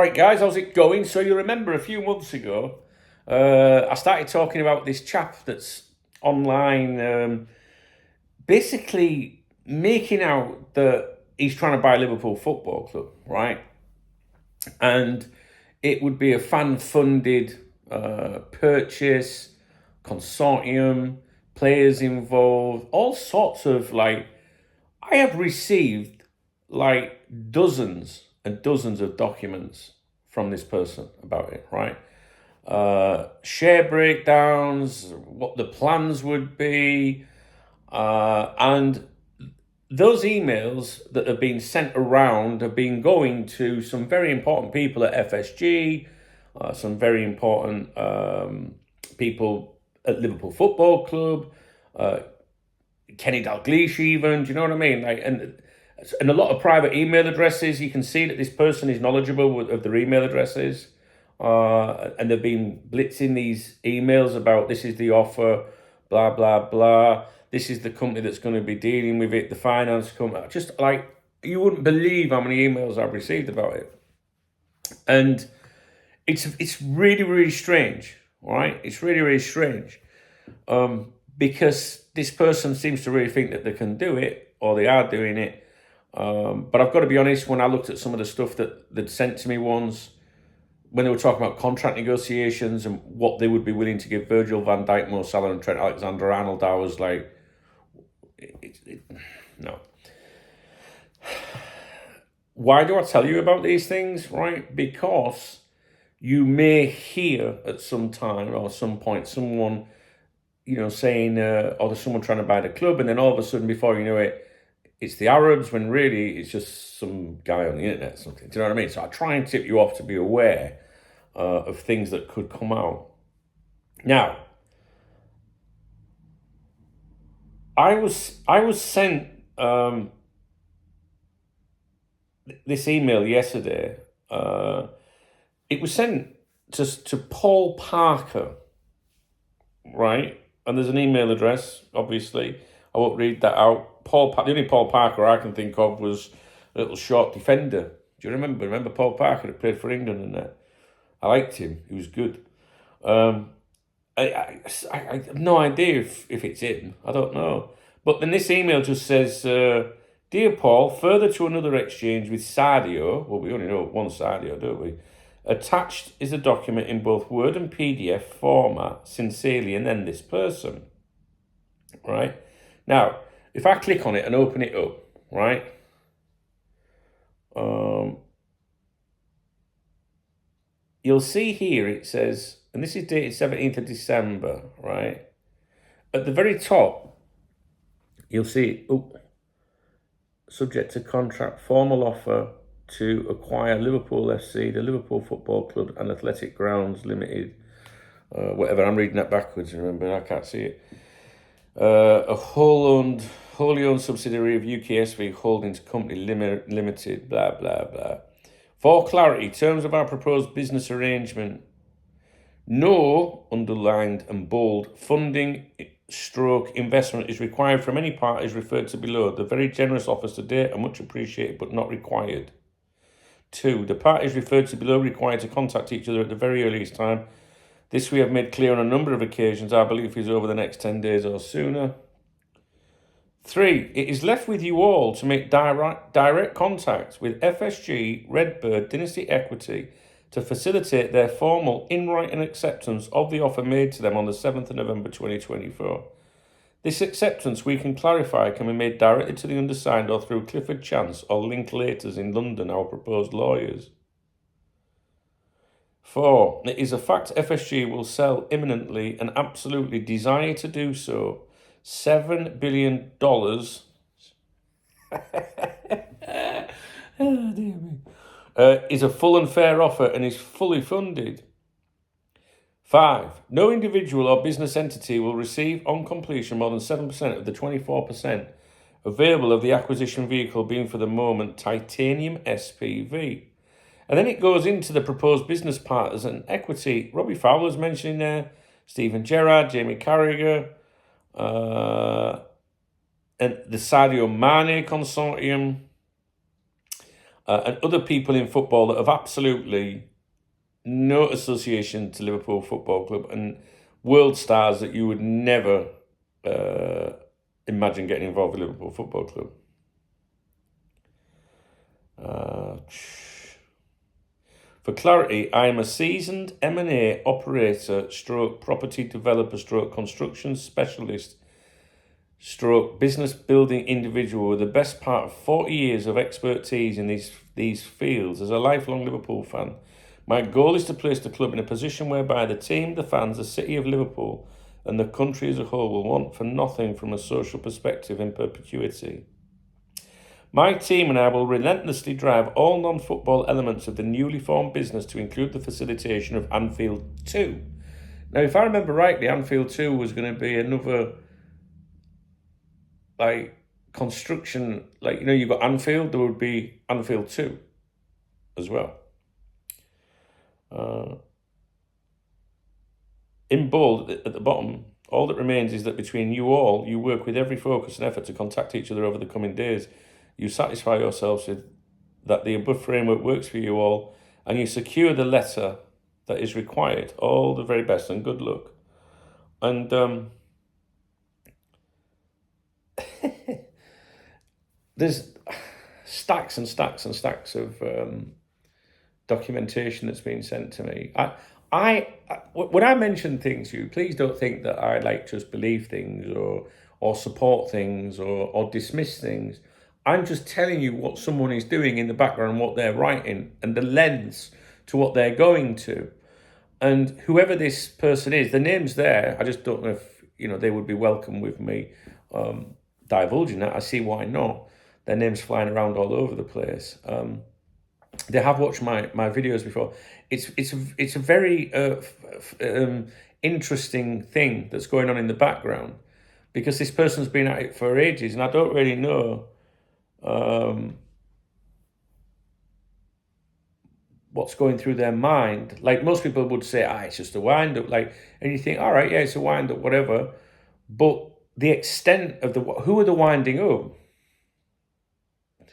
right, guys, how's it going? So you remember a few months ago, I started talking about this chap that's online, basically making out that he's trying to buy Liverpool Football Club, right? And it would be a fan-funded purchase, consortium, players involved, all sorts of I have received like dozens and dozens of documents from this person about it, right? Share breakdowns, what the plans would be, and those emails that have been sent around have been going to some very important people at FSG, some very important people at Liverpool Football Club, Kenny Dalglish even, do you know what I mean? And a lot of private email addresses. You can see that this person is knowledgeable of their email addresses. And they've been blitzing these emails about this is the offer, blah, blah, blah. This is the company that's going to be dealing with it, the finance company. Just like, you wouldn't believe how many emails I've received about it. And it's really, really strange, all right? It's really, really strange. Because this person seems to really think that they can do it, or they are doing it. But I've got to be honest, when I looked at some of the stuff that they'd sent to me once, when they were talking about contract negotiations and what they would be willing to give Virgil van Dijk, Mo Salah and Trent Alexander-Arnold, I was like, no. Why do I tell you about these things, right? Because you may hear at some time or some point someone, saying, or there's someone trying to buy the club, and then all of a sudden, before you know it, it's the Arabs, when really it's just some guy on the internet or something. Do you know what I mean? So I try and tip you off to be aware of things that could come out. Now, I was sent this email yesterday. It was sent to Paul Parker, right? And there's an email address, obviously. I won't read that out. The only Paul Parker I can think of was a little short defender. Do you remember? Remember Paul Parker that played for England and that? I liked him. He was good. I have no idea if it's him. I don't know. But then this email just says, Dear Paul, further to another exchange with Sadio, well, we only know one Sadio, don't we? Attached is a document in both Word and PDF format, sincerely, and then this person, right? Now, if I click on it and open it up, right? You'll see here it says, and this is dated 17th of December, right? At the very top, you'll see, subject to contract, formal offer to acquire Liverpool FC, the Liverpool Football Club and Athletic Grounds Limited, whatever, I'm reading that backwards, remember, I can't see it. A wholly owned subsidiary of UKSV Holdings Company Limited, blah, blah, blah. For clarity, terms of our proposed business arrangement. No, underlined and bold, funding / investment is required from any parties referred to below. The very generous offers to date are much appreciated but not required. 2, the parties referred to below required to contact each other at the very earliest time. This we have made clear on a number of occasions. Our belief is over the next 10 days or sooner. 3, it is left with you all to make direct contact with FSG, Redbird, Dynasty Equity to facilitate their formal in-writing acceptance of the offer made to them on the 7th of November 2024. This acceptance, we can clarify, can be made directly to the undersigned or through Clifford Chance or Linklaters in London, our proposed lawyers. 4, it is a fact FSG will sell imminently and absolutely desire to do so. $7 billion. Oh, dear me. Is a full and fair offer and is fully funded. 5, no individual or business entity will receive on completion more than 7% of the 24% available of the acquisition vehicle, being for the moment Titanium SPV. And then it goes into the proposed business partners and equity. Robbie Fowler's mentioning there, Stephen Gerrard, Jamie Carragher, and the Sadio Mane consortium. and other people in football that have absolutely no association to Liverpool Football Club, and world stars that you would never imagine getting involved with Liverpool Football Club. For clarity, I am a seasoned M&A operator stroke property developer stroke construction specialist stroke business building individual with the best part of 40 years of expertise in these fields. As a lifelong Liverpool fan, my goal is to place the club in a position whereby the team, the fans, the city of Liverpool and the country as a whole will want for nothing from a social perspective in perpetuity. My team and I will relentlessly drive all non-football elements of the newly formed business to include the facilitation of Anfield 2. Now, if I remember rightly, Anfield 2 was going to be another, construction, you've got Anfield, there would be Anfield 2 as well. In bold, at the bottom, all that remains is that between you all, you work with every focus and effort to contact each other over the coming days. You satisfy yourselves with that the above framework works for you all, and you secure the letter that is required. All the very best and good luck. And there's stacks and stacks and stacks of documentation that's been sent to me. When I mention things to you, please don't think that I just believe things or support things or dismiss things. I'm just telling you what someone is doing in the background, what they're writing, and the lens to what they're going to. And whoever this person is, the name's there. I just don't know if they would be welcome with me divulging that. I see why not. Their name's flying around all over the place. They have watched my videos before. It's a very interesting thing that's going on in the background, because this person's been at it for ages, and I don't really know what's going through their mind. Like most people would say, it's just a wind up. And you think, all right, yeah, it's a wind up, whatever. But the extent of who are they winding up?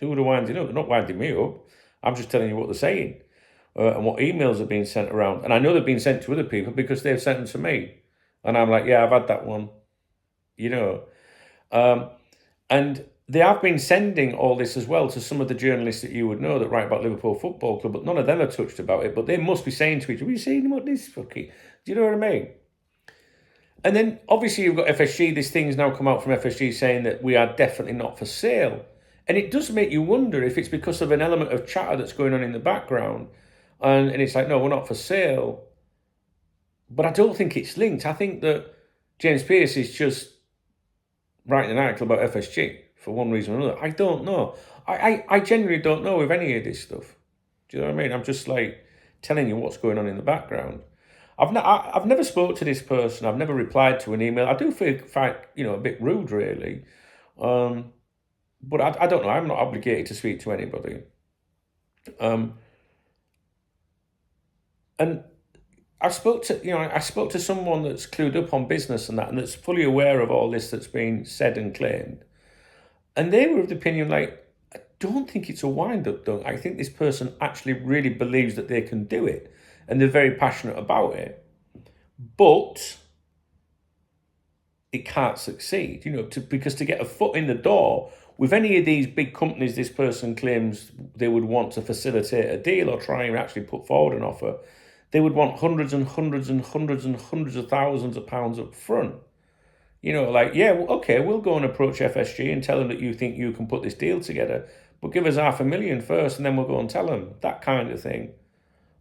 Who are they winding up? They're not winding me up. I'm just telling you what they're saying and what emails are being sent around. And I know they've been sent to other people because they've sent them to me. And I'm like, yeah, I've had that one, And they have been sending all this as well to some of the journalists that you would know that write about Liverpool Football Club, but none of them are touched about it. But they must be saying to each other, are you saying what this fucking... Do you know what I mean? And then obviously you've got FSG. This thing's now come out from FSG saying that we are definitely not for sale. And it does make you wonder if it's because of an element of chatter that's going on in the background. And it's like, no, we're not for sale. But I don't think it's linked. I think that James Pearce is just writing an article about FSG for one reason or another. I don't know. I genuinely don't know with any of this stuff. Do you know what I mean? I'm just telling you what's going on in the background. I've never spoke to this person. I've never replied to an email. I do feel a bit rude, really. But I don't know. I'm not obligated to speak to anybody. And I spoke to someone that's clued up on business and that's fully aware of all this that's been said and claimed. And they were of the opinion, I don't think it's a wind-up, though. I think this person actually really believes that they can do it, and they're very passionate about it. But it can't succeed, because to get a foot in the door with any of these big companies this person claims they would want to facilitate a deal or try and actually put forward an offer, they would want hundreds and hundreds and hundreds and hundreds of thousands of pounds up front. Okay, we'll go and approach FSG and tell them that you think you can put this deal together, but give us $500,000 first and then we'll go and tell them, that kind of thing.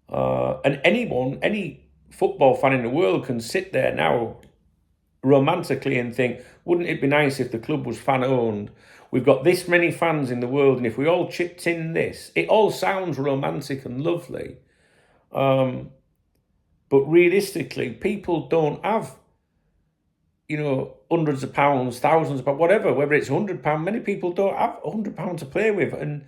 And any football fan in the world can sit there now romantically and think, wouldn't it be nice if the club was fan-owned? We've got this many fans in the world, and if we all chipped in this, it all sounds romantic and lovely. But realistically, people don't have, hundreds of pounds, thousands of pounds, whatever, whether it's £100, many people don't have £100 to play with. And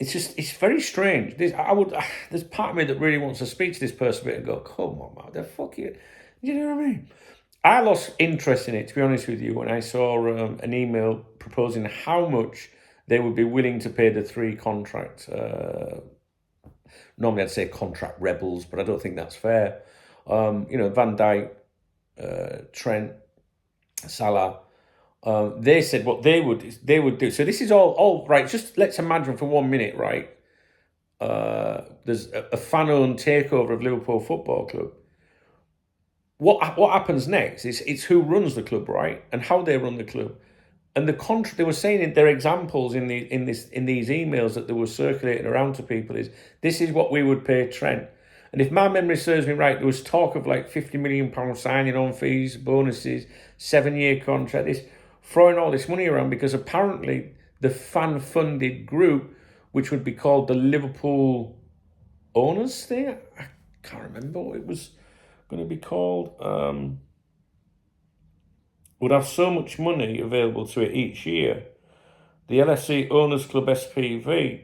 it's very strange. There's part of me that really wants to speak to this person a bit and go, come on, man, the fuck you. You know what I mean? I lost interest in it, to be honest with you, when I saw an email proposing how much they would be willing to pay the three contract. Normally I'd say contract rebels, but I don't think that's fair. Van Dijk, Trent, Salah. They said what they would do. So this is all right. Just let's imagine for 1 minute, right? There's a fan-owned takeover of Liverpool Football Club. What happens next is it's who runs the club, right, and how they run the club. And they were saying in their examples in these emails that they were circulating around to people is this is what we would pay Trent. And if my memory serves me right, there was talk of like £50 million signing on fees, bonuses, 7-year contract. This throwing all this money around because apparently the fan-funded group, which would be called the Liverpool Owners thing, I can't remember what it was going to be called, would have so much money available to it each year. The LFC Owners Club SPV.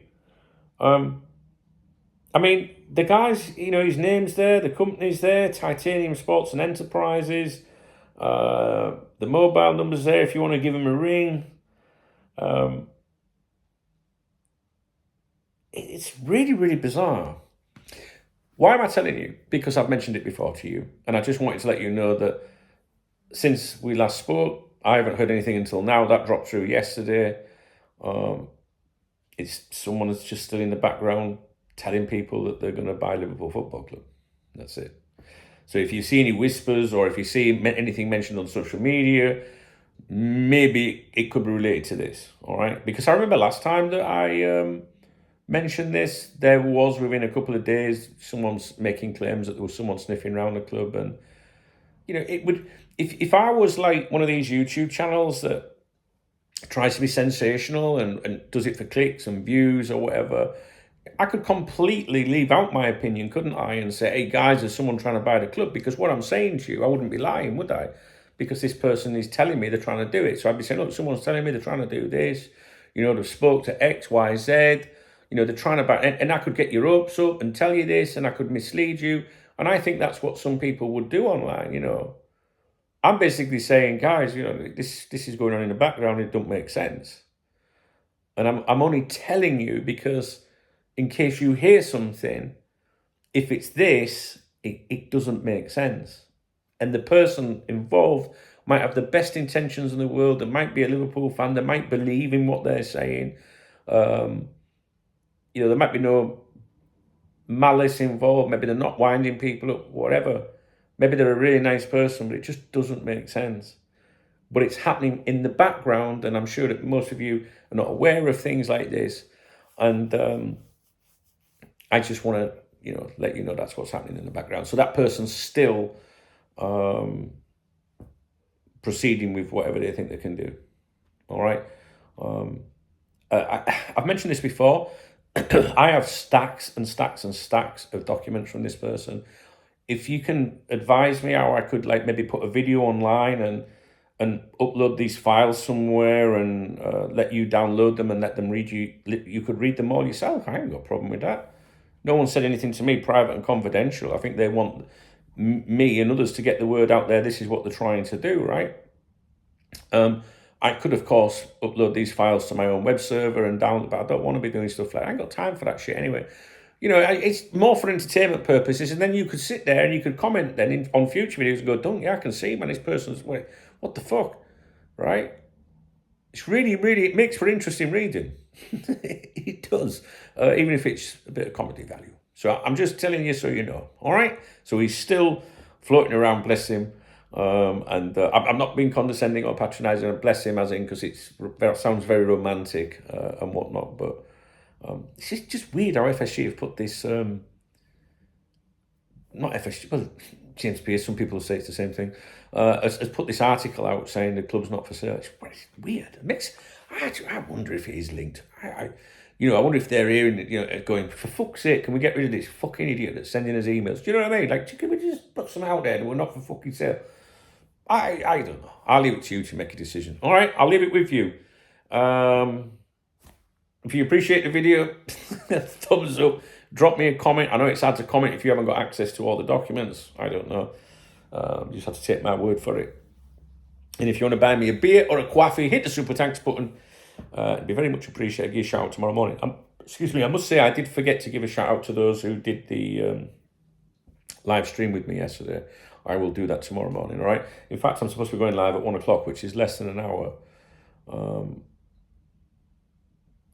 I mean, the guys, his name's there, the company's there, Titanium Sports and Enterprises, the mobile number's there if you want to give him a ring. It's really, really bizarre. Why am I telling you? Because I've mentioned it before to you, and I just wanted to let you know that since we last spoke, I haven't heard anything until now. That dropped through yesterday. It's someone that's just still in the background telling people that they're going to buy Liverpool Football Club. That's it. So if you see any whispers or if you see anything mentioned on social media, maybe it could be related to this, all right? Because I remember last time that I mentioned this, there was within a couple of days, someone's making claims that there was someone sniffing around the club. And, it would, if I was like one of these YouTube channels that tries to be sensational and does it for clicks and views or whatever, I could completely leave out my opinion, couldn't I? And say, hey guys, there's someone trying to buy the club. Because what I'm saying to you, I wouldn't be lying, would I? Because this person is telling me they're trying to do it. So I'd be saying, look, someone's telling me they're trying to do this. They've spoke to X, Y, Z. They're trying to buy, and I could get your hopes up and tell you this, and I could mislead you. And I think that's what some people would do online, I'm basically saying, guys, this is going on in the background, it don't make sense. And I'm only telling you because in case you hear something, if it's this, it doesn't make sense. And the person involved might have the best intentions in the world. They might be a Liverpool fan. They might believe in what they're saying. There might be no malice involved. Maybe they're not winding people up, whatever. Maybe they're a really nice person, but it just doesn't make sense. But it's happening in the background, and I'm sure that most of you are not aware of things like this. And I just want to, let you know that's what's happening in the background. So that person's still proceeding with whatever they think they can do. All right. I've mentioned this before. I have stacks and stacks and stacks of documents from this person. If you can advise me how I could maybe put a video online and upload these files somewhere and let you download them and let them read you could read them all yourself. I ain't got a problem with that. No one said anything to me private and confidential. I think they want me and others to get the word out there. This is what they're trying to do, right? I could, of course, upload these files to my own web server and download, but I don't want to be doing stuff like that. I ain't got time for that shit anyway. It's more for entertainment purposes, and then you could sit there and you could comment then on future videos and go, don't you? I can see, man, this person's, what the fuck, right? It's really, really, it makes for interesting reading. It does, even if it's a bit of comedy value. So I'm just telling you so you know, all right? So he's still floating around, bless him. I'm not being condescending or patronising, bless him, as in, because it sounds very romantic and whatnot, but it's just weird how FSG have put this, not FSG, well, James Pearce, some people say it's the same thing, has put this article out saying the club's not for sale. It's weird. I wonder if it is linked. I wonder if they're hearing, going, for fuck's sake, can we get rid of this fucking idiot that's sending us emails? Do you know what I mean? Can we just put some out there that we're not for fucking sale? I don't know. I'll leave it to you to make a decision. All right, I'll leave it with you. If you appreciate the video, thumbs up. Drop me a comment. I know it's hard to comment if you haven't got access to all the documents. I don't know. You just have to take my word for it. And if you want to buy me a beer or a coffee, hit the Super Thanks button. It'd be very much appreciated. Give a shout out tomorrow morning. Excuse me, I must say I did forget to give a shout out to those who did the live stream with me yesterday. I will do that tomorrow morning, all right? In fact, I'm supposed to be going live at 1 o'clock, which is less than an hour.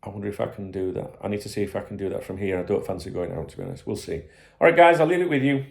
I wonder if I can do that. I need to see if I can do that from here. I don't fancy going out, to be honest. We'll see. All right, guys, I'll leave it with you.